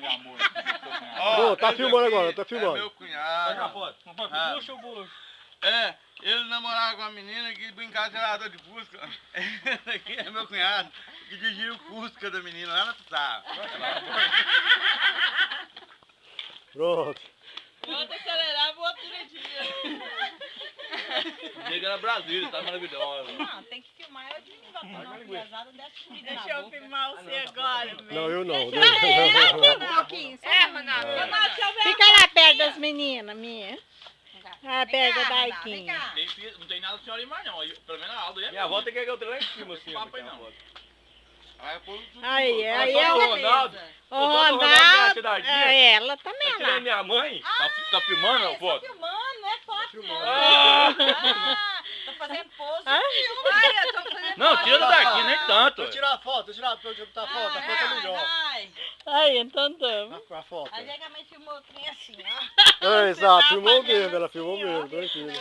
de amor. Ô, tá filmando agora, tá filmando. É meu cunhado. Puxa o bucho. É, ele namorava com uma menina que brincava de gerador de Fusca. Esse aqui é meu cunhado, que dirigiu o Fusca da menina lá na Pissarra. Pronto. O outro acelerava, o outro dirigia. Chega na Brasília, tá maravilhosa. Não, tem que filmar eu de mim, botar uma pesada dessa comida. Deixa eu filmar você agora, velho. Não, eu não. Um pouquinho, só um pouquinho. Fica lá perto das meninas, minha. Ah, perto da Vem Daiquinha. cá. Não tem nada de senhora mais não. Pelo menos a Aldo é. Minha avó tem que ir lá em cima, assim. Papo aí não. Aí é o o Ronaldo. o Ronaldo, Ronaldo. Ela também Tá lá. tirando minha mãe? Tá filmando a Tá foto? filmando, não é foto não. Ah. Tô fazendo pose. Ah? Vai, eu tô fazendo Não, pose. tira daqui, nem tanto. Vou tirar a foto, deixa eu tirar a foto é melhor. Vai. Aí, então tamo. A foto. A gente também filmou o trem assim, ó. É, exato, tá filmou fazendo mesmo, ela filmou assim, ó. mesmo, tranquilo.